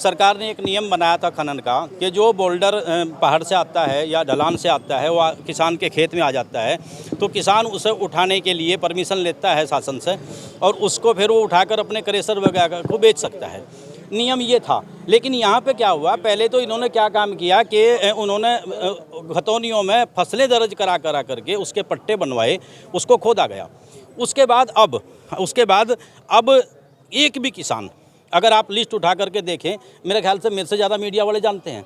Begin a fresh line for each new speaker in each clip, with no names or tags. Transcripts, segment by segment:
सरकार ने एक नियम बनाया था खनन का कि जो बोल्डर पहाड़ से आता है या ढलान से आता है वह किसान के खेत में आ जाता है तो किसान उसे उठाने के लिए परमिशन लेता है शासन से और उसको फिर वो उठाकर अपने क्रेशर वगैरह को बेच सकता है। नियम ये था। लेकिन यहाँ पे क्या हुआ, पहले तो इन्होंने क्या काम किया कि उन्होंने खतौनियों में फसलें दर्ज करा करके उसके पट्टे बनवाए, उसको खोदा गया। उसके बाद अब एक भी किसान, अगर आप लिस्ट उठा करके देखें, मेरे ख्याल से मेरे से ज़्यादा मीडिया वाले जानते हैं,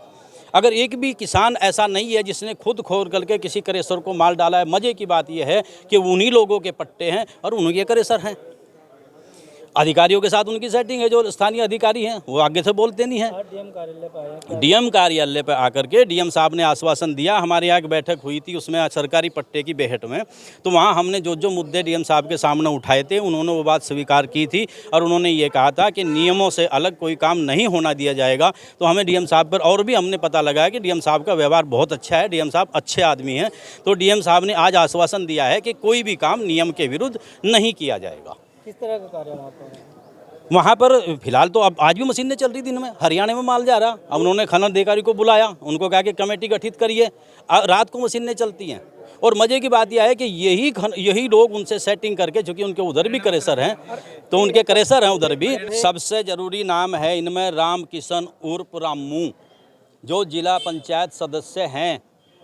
अगर एक भी किसान ऐसा नहीं है जिसने खुद खोद करके किसी क्रेशर को माल डाला है। मज़े की बात यह है कि उन्हीं लोगों के पट्टे हैं और उन्हीं के क्रेशर हैं। अधिकारियों के साथ उनकी सेटिंग है, जो स्थानीय अधिकारी हैं वो आगे से बोलते नहीं हैं। डीएम कार्यालय पर आकर के डीएम साहब ने आश्वासन दिया। हमारे यहाँ एक बैठक हुई थी, उसमें सरकारी पट्टे की बेहट में, तो वहाँ हमने जो मुद्दे डीएम साहब के सामने उठाए थे उन्होंने वो बात स्वीकार की थी और उन्होंने ये कहा था कि नियमों से अलग कोई काम नहीं होना दिया जाएगा। तो हमें डीएम साहब पर और भी हमने पता लगाया कि डीएम साहब का व्यवहार बहुत अच्छा है, डीएम साहब अच्छे आदमी हैं। तो डीएम साहब ने आज आश्वासन दिया है कि कोई भी काम नियम के विरुद्ध नहीं किया जाएगा।
किस तरह का कार्य
वहाँ पर फिलहाल तो अब आज भी मशीनें चल रही दिन में, हरियाणा में माल जा रहा। अब उन्होंने खनन अधिकारी को बुलाया, उनको कहा कि कमेटी गठित करिए, रात को मशीनें चलती हैं। और मज़े की बात यह है कि यही लोग उनसे सेटिंग करके, चूँकि उनके उधर भी क्रेशर हैं, तो उनके क्रेशर हैं उधर भी। सबसे ज़रूरी नाम है इनमें राम किशन उर्फ रामू, जो जिला पंचायत सदस्य हैं।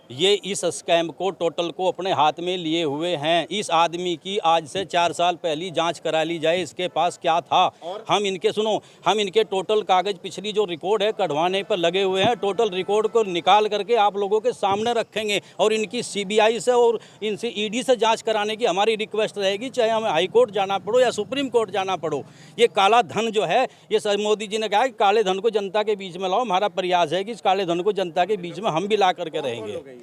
ये इस स्कैम को टोटल को अपने हाथ में लिए हुए हैं। इस आदमी की आज से 4 साल पहले जांच करा ली जाए, इसके पास क्या था। हम इनके टोटल कागज़, पिछली जो रिकॉर्ड है कढ़वाने पर लगे हुए हैं, टोटल रिकॉर्ड को निकाल करके आप लोगों के सामने रखेंगे और इनकी सीबीआई से और इनसे ईडी से जाँच कराने की हमारी रिक्वेस्ट रहेगी, चाहे हमें हाई कोर्ट जाना पड़ो या सुप्रीम कोर्ट जाना पड़ो। ये काला धन जो है, ये मोदी जी ने कहा कि काले धन को जनता के बीच में लाओ। हमारा प्रयास है कि इस काले धन को जनता के बीच में हम भी ला करके रहेंगे।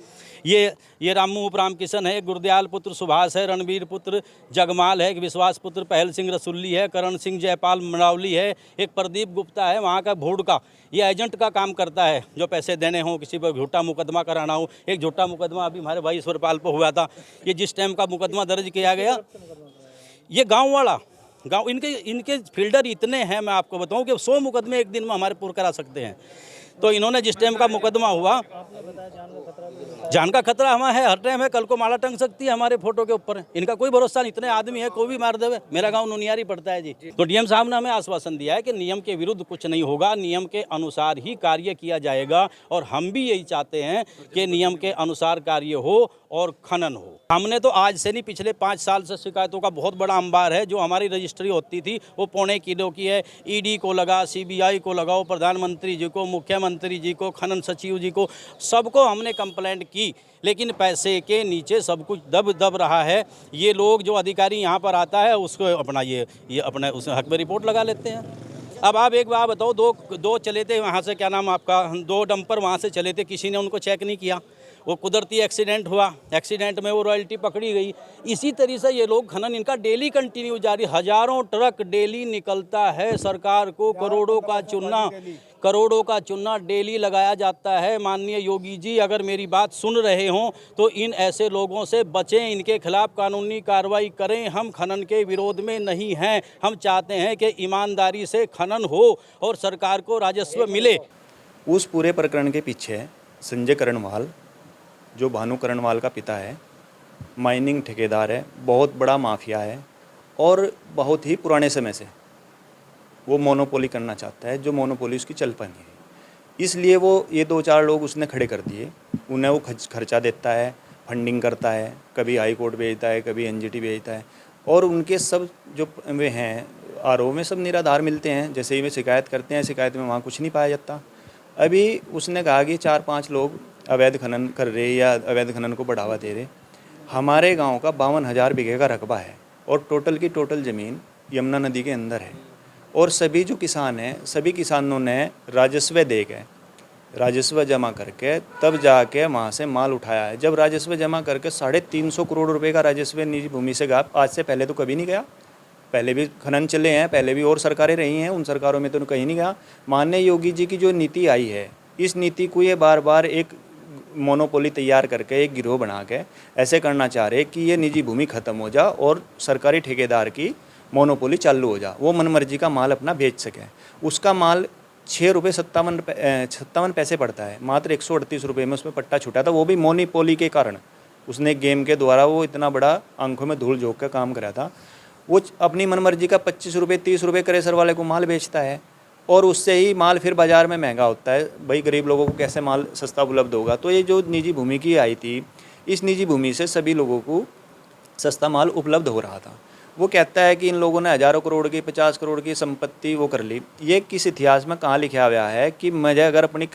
ये रामू उप राम किशन है, एक गुरदयाल पुत्र सुभाष है, रणवीर पुत्र जगमाल है, एक विश्वास पुत्र पहल सिंह रसुल्ली है, करण सिंह जयपाल मरावली है, एक प्रदीप गुप्ता है वहाँ का भूड़ का। ये एजेंट का काम करता है, जो पैसे देने हों, किसी पर झूठा मुकदमा कराना हो। एक झूठा मुकदमा अभी हमारे भाई ईश्वरपाल पर हुआ था। ये जिस टाइम का मुकदमा दर्ज किया गया, ये गाँव इनके फील्डर इतने हैं, मैं आपको बताऊँ कि 100 मुकदमे एक दिन में हमारे पूरे करा सकते हैं। तो इन्होंने जिस टाइम का मुकदमा हुआ, जान का खतरा हमें है, हर टाइम है। कल को माला टंग सकती है हमारे फोटो के ऊपर, इनका कोई भरोसा नहीं। इतने आदमी है, कोई भी मार देवे। मेरा गांव नुनियारी पड़ता है जी। तो डीएम साहब ने हमें आश्वासन दिया है कि नियम के विरुद्ध कुछ नहीं होगा, नियम के अनुसार ही कार्य किया जाएगा। और हम भी यही चाहते हैं कि नियम के अनुसार कार्य हो और खनन हो। हमने तो आज से नहीं, पिछले 5 साल से शिकायतों का बहुत बड़ा अंबार है। जो हमारी रजिस्ट्री होती थी वो पौने किलो की है। ईडी को लगा, सीबीआई को लगाओ, प्रधानमंत्री जी को, मुख्यमंत्री जी को, खनन सचिव जी को, सबको हमने कंप्लेंट की। लेकिन पैसे के नीचे सब कुछ दब रहा है। ये लोग, जो अधिकारी यहाँ पर आता है, उसको अपना ये अपने उस हक में रिपोर्ट लगा लेते हैं। अब आप एक बात बताओ, दो चले थे वहाँ से, क्या नाम आपका, 2 डंपर वहाँ से चले थे, किसी ने उनको चेक नहीं किया। वो कुदरती एक्सीडेंट हुआ, एक्सीडेंट में वो रॉयल्टी पकड़ी गई। इसी तरह से ये लोग खनन, इनका डेली कंटिन्यू जारी, हज़ारों ट्रक डेली निकलता है। सरकार को करोड़ों का चूना डेली लगाया जाता है। माननीय योगी जी, अगर मेरी बात सुन रहे हों तो इन ऐसे लोगों से बचें, इनके खिलाफ कानूनी कार्रवाई करें। हम खनन के विरोध में नहीं हैं, हम चाहते हैं कि ईमानदारी से खनन हो और सरकार को राजस्व मिले।
उस पूरे प्रकरण के पीछे संजय करणवाल, जो भानु करणवाल का पिता है, माइनिंग ठेकेदार है, बहुत बड़ा माफिया है और बहुत ही पुराने समय से वो मोनोपोली करना चाहता है, जो मोनोपोली उसकी चल पानी है। इसलिए वो ये 2-4 लोग उसने खड़े कर दिए। उन्हें वो खर्चा देता है, फंडिंग करता है, कभी हाई कोर्ट भेजता है, कभी एनजीटी भेजता है। और उनके सब जो वे हैं आरोप में सब निराधार मिलते हैं। जैसे ही वे शिकायत करते हैं, शिकायत में वहाँ कुछ नहीं पाया जाता। अभी उसने कहा कि 4-5 लोग अवैध खनन कर रहे या अवैध खनन को बढ़ावा दे रहे। हमारे गांव का 52,000 बीघे का रकबा है और टोटल की टोटल ज़मीन यमुना नदी के अंदर है। और सभी जो किसान हैं, सभी किसानों ने राजस्व दे के, राजस्व जमा करके तब जाके वहाँ से माल उठाया है। जब राजस्व जमा करके 350 करोड़ रुपए का राजस्व निजी भूमि से गया, आज से पहले तो कभी नहीं गया। पहले भी खनन चले हैं, पहले भी और सरकारें रही हैं, उन सरकारों में तो कहीं नहीं गया। माननीय योगी जी की जो नीति आई है, इस नीति को ये बार बार एक मोनोपोली तैयार करके, एक गिरोह बना के ऐसे करना चाह रहे कि ये निजी भूमि खत्म हो जा और सरकारी ठेकेदार की मोनोपोली चालू हो जा, वो मनमर्जी का माल अपना बेच सके। उसका माल 6 रुपये 57 पैसे पड़ता है, मात्र 138 रुपये में उसमें पट्टा छूटा था, वो भी मोनोपोली के कारण। उसने गेम के द्वारा वो इतना बड़ा आंखों में धूल झोंक का काम करा था। वो अपनी मनमर्जी का 25 रुपये 30 रुपये क्रेशर वाले को माल बेचता है और उससे ही माल फिर बाज़ार में महंगा होता है। भाई गरीब लोगों को कैसे माल सस्ता उपलब्ध होगा। तो ये जो निजी भूमि की आई थी, इस निजी भूमि से सभी लोगों को सस्ता माल उपलब्ध हो रहा था। वो कहता है कि इन लोगों ने हज़ारों करोड़ की 50 करोड़ की संपत्ति वो कर ली। ये किस इतिहास में कहाँ लिखा गया है कि मुझे अगर अपनी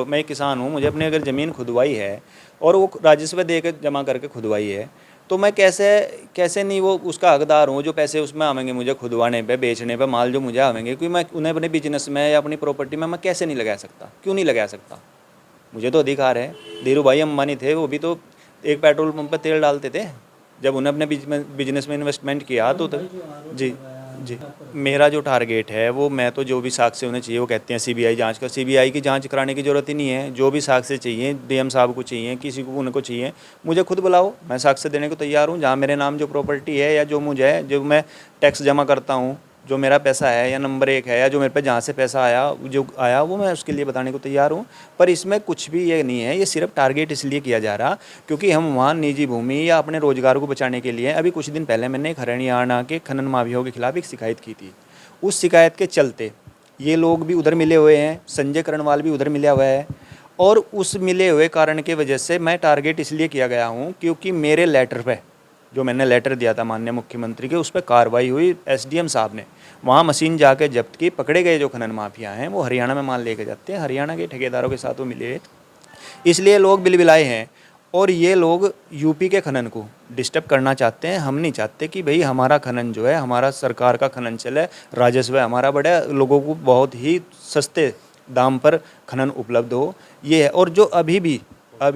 मैं किसान हूँ, मुझे अपनी अगर ज़मीन खुदवाई है और वो राजस्व दे कर जमा करके खुदवाई है, तो मैं कैसे नहीं वो उसका हकदार हूँ। जो पैसे उसमें आवेंगे मुझे खुदवाने पे, बेचने पे, माल जो मुझे आवेंगे, क्योंकि मैं उन्हें अपने बिजनेस में या अपनी प्रॉपर्टी में मैं कैसे नहीं लगा सकता, क्यों नहीं लगा सकता। मुझे तो अधिकार है। धीरू भाई अंबानी थे, वो भी तो एक पेट्रोल पंप पर तेल डालते थे जब उन्हें अपने बिजनेस में इन्वेस्टमेंट किया। तो जी जी, मेरा जो टारगेट है वो, मैं तो जो भी साक्ष्य होने चाहिए, वो कहते हैं सीबीआई जांच का, सीबीआई की जांच कराने की ज़रूरत ही नहीं है। जो भी साक्ष्य चाहिए, डीएम साहब को चाहिए, किसी को उनको चाहिए, मुझे खुद बुलाओ, मैं साक्ष्य देने को तैयार हूँ। जहाँ मेरे नाम जो प्रॉपर्टी है या जो मुझे है, जो मैं टैक्स जमा करता हूँ, जो मेरा पैसा है या नंबर 1 है, या जो मेरे पे जहाँ से पैसा आया वो मैं उसके लिए बताने को तैयार हूँ। पर इसमें कुछ भी ये नहीं है, ये सिर्फ टारगेट इसलिए किया जा रहा क्योंकि हम वहाँ निजी भूमि या अपने रोजगार को बचाने के लिए, अभी कुछ दिन पहले मैंने एक हरियाणा के खनन माफियाओं के खिलाफ एक शिकायत की थी। उस शिकायत के चलते ये लोग भी उधर मिले हुए हैं, संजय करणवाल भी उधर मिला हुआ है, और उस मिले हुए कारण की वजह से मैं टारगेट इसलिए किया गया हूँ क्योंकि मेरे लेटर पे, जो मैंने लेटर दिया था माननीय मुख्यमंत्री के, उस पर कार्रवाई हुई। एसडीएम साहब ने वहाँ मशीन जाके जब्त की, पकड़े गए जो खनन माफिया हैं वो हरियाणा में माल लेके जाते हैं, हरियाणा के ठेकेदारों के साथ वो मिले, इसलिए लोग बिलबिलाए हैं। और ये लोग यूपी के खनन को डिस्टर्ब करना चाहते हैं। हम नहीं चाहते कि भाई हमारा खनन जो है, हमारा सरकार का खनन चले, राजस्व हमारा बढ़े, लोगों को बहुत ही सस्ते दाम पर खनन उपलब्ध हो, ये है। और जो अभी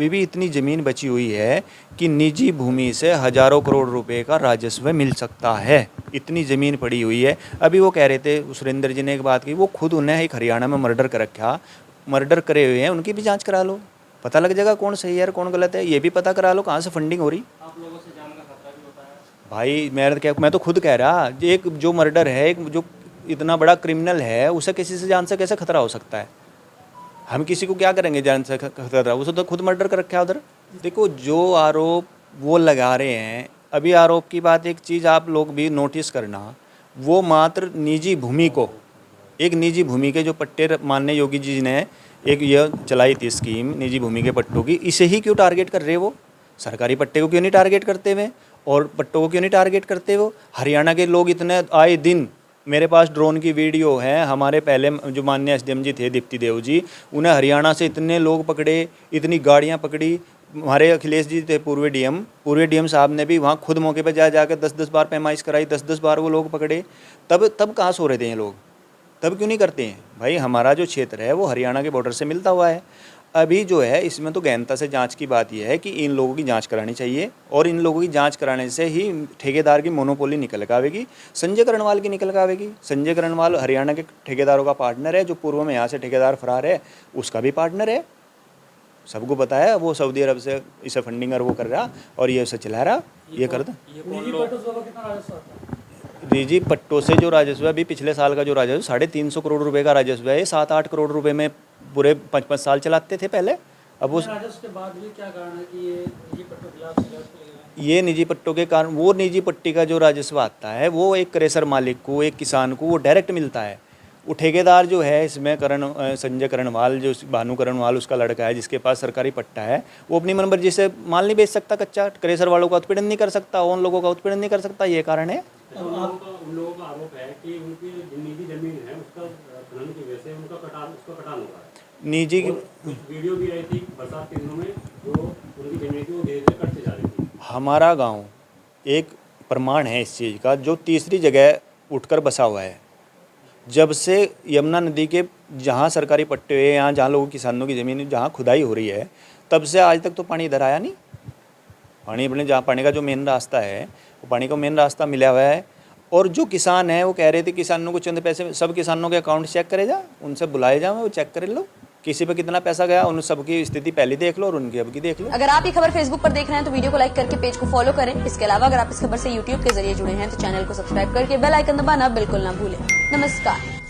भी इतनी ज़मीन बची हुई है कि निजी भूमि से हज़ारों करोड़ रुपए का राजस्व मिल सकता है, इतनी ज़मीन पड़ी हुई है। अभी वो कह रहे थे सुरेंद्र जी ने एक बात की, वो खुद उन्हें एक हरियाणा में मर्डर कर रखा, मर्डर करे हुए हैं, उनकी भी जांच करा लो, पता लग जाएगा कौन सही है और कौन गलत है। ये भी पता करा लो कहाँ से फंडिंग हो रही।
आप लोगों से जान का खतरा भी होता है
भाई मैं तो खुद कह रहा, एक जो मर्डर है, एक जो इतना बड़ा क्रिमिनल है, उसे किसी से जान से कैसे खतरा हो सकता है। हम किसी को क्या करेंगे जान से खतरा, उसे तो खुद मर्डर कर रखा है उधर। देखो जो आरोप वो लगा रहे हैं, अभी आरोप की बात, एक चीज़ आप लोग भी नोटिस करना, वो मात्र निजी भूमि को, एक निजी भूमि के जो पट्टे माननीय योगी जी ने एक यह चलाई थी स्कीम निजी भूमि के पट्टों की, इसे ही क्यों टारगेट कर रहे वो, सरकारी पट्टे को क्यों नहीं टारगेट करते हुए और पट्टों को क्यों नहीं टारगेट करते वो। हरियाणा के लोग इतने, आए दिन मेरे पास ड्रोन की वीडियो है, हमारे पहले जो माननीय एसडीएम जी थे दीप्ति देव जी, उन्हें हरियाणा से इतने लोग पकड़े, इतनी गाड़ियाँ पकड़ी। हमारे अखिलेश जी थे पूर्व डीएम साहब ने भी वहाँ खुद मौके पर जाकर 10-10 बार पैमाइश कराई, 10-10 बार वो लोग पकड़े। तब कहाँ सो रहे थे ये लोग, तब क्यों नहीं करते हैं भाई। हमारा जो क्षेत्र है वो हरियाणा के बॉर्डर से मिलता हुआ है। अभी जो है इसमें तो गहनता से जांच की बात यह है कि इन लोगों की जांच करानी चाहिए, और इन लोगों की जांच कराने से ही ठेकेदार की मोनोपोली निकल कर आवेगी, संजय करणवाल की निकल कर आवेगी। संजय करणवाल हरियाणा के ठेकेदारों का पार्टनर है, जो पूर्व में यहाँ से ठेकेदार फरार है उसका भी पार्टनर है, सबको पता है। वो सऊदी अरब से इसे फंडिंग और वो कर रहा, और ये उसे चला रहा, ये कर दो। निजी पट्टों से जो राजस्व अभी पिछले साल का जो राजस्व 350 करोड़ रुपए का राजस्व है, 7-8 करोड़ रुपए में पूरे 5-5 साल चलाते थे पहले। अब उस
राजस्व के बाद भी क्या कारण है कि ये निजी पट्टों के खिलाफ
ये निजी पट्टों के कारण, वो निजी पट्टी का जो राजस्व आता है वो एक क्रेशर मालिक को, एक किसान को वो डायरेक्ट मिलता है। वो ठेकेदार जो है इसमें संजय करणवाल, जो भानु करणवाल उसका लड़का है जिसके पास सरकारी पट्टा है, वो अपनी मनमर्जी से माल नहीं बेच सकता कच्चा, क्रेशर वालों का उत्पीड़न नहीं कर सकता, उन लोगों का उत्पीड़न नहीं कर सकता, ये कारण है।
उन लोगों का आरोप है कि उनकी निजी जमीन है, उसका खनन की वजह से उनका कटान होगा।
निजी की
वीडियो भी आई थी बरसात के दिनों में, जो उनकी जमीन की वो धीरे धीरे कटती जा रही थी।
हमारा गांव एक प्रमाण है इस चीज़ का, जो तीसरी जगह उठकर बसा हुआ है। जब से यमुना नदी के जहाँ सरकारी पट्टे हुए, यहाँ जहाँ लोगों किसानों की ज़मीन जहाँ खुदाई हो रही है, तब से आज तक तो पानी इधर आया नहीं। पानी अपने जहाँ पानी का जो मेन रास्ता है, वो पानी का मेन रास्ता मिला हुआ है। और जो किसान है वो कह रहे थे किसानों को चंद पैसे, सब किसानों के अकाउंट चेक करे जा, उनसे बुलाए जाओ, वो चेक कर लो किसी पे कितना पैसा गया, उन सबकी स्थिति पहले देख लो और उनकी अब की देख लो।
अगर आप ये खबर फेसबुक पर देख रहे हैं तो वीडियो को लाइक करके पेज को फॉलो करें। इसके अलावा अगर आप इस खबर से यूट्यूब के जरिए जुड़े हैं तो चैनल को सब्सक्राइब करके बेल आइकन दबाना बिल्कुल ना भूलें। नमस्कार।